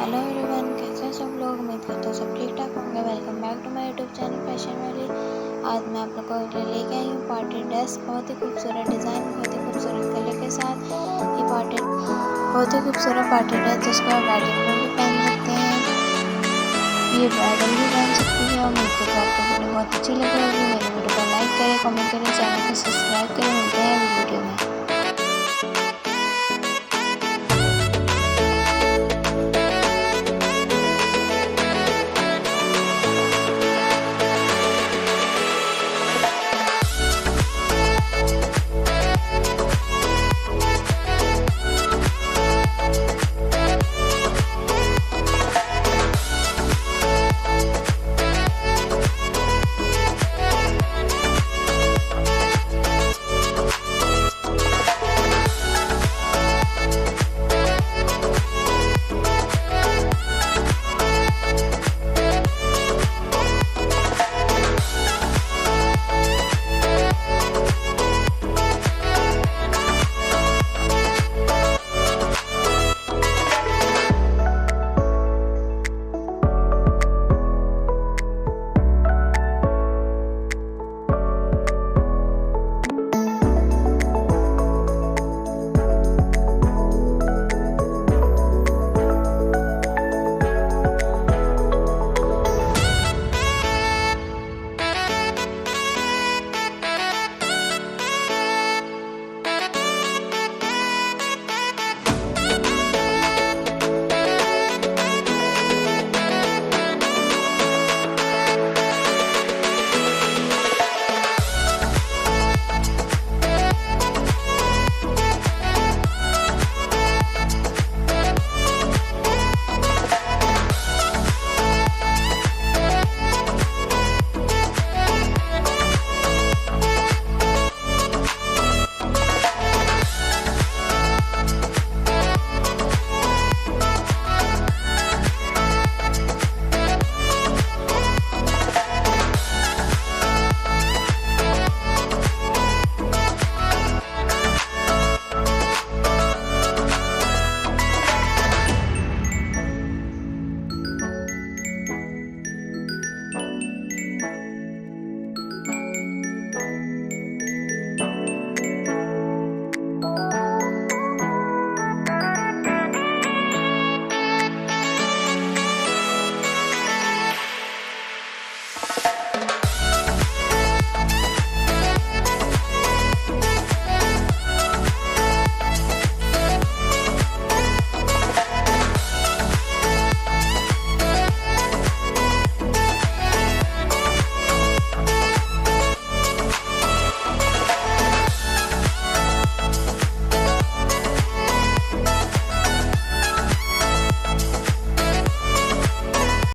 Hello everyone, कैसे हैं सब लोग। उम्मीद करता हूँ सब ठीक ठाक होंगे। Welcome back to my YouTube channel fashion वाली। आज मैं आप लोगों के लिए लेके आई हूँ पार्टी ड्रेस। बहुत ही खूबसूरत डिज़ाइन, बहुत ही खूबसूरत कलर के साथ ये बहुत ही खूबसूरत पार्टी ड्रेस, जिसको आप वेडिंग में भी पहन सकते हैं, ये ब्राइडल भी पहन सकती है। उम्मीद करती हूँ आपको वीडियो बहुत अच्छी लगी होगी। मेरे वीडियो को लाइक करें, कमेंट करें, चैनल को सब्सक्राइब करें। मिलते हैं अगली वीडियो में।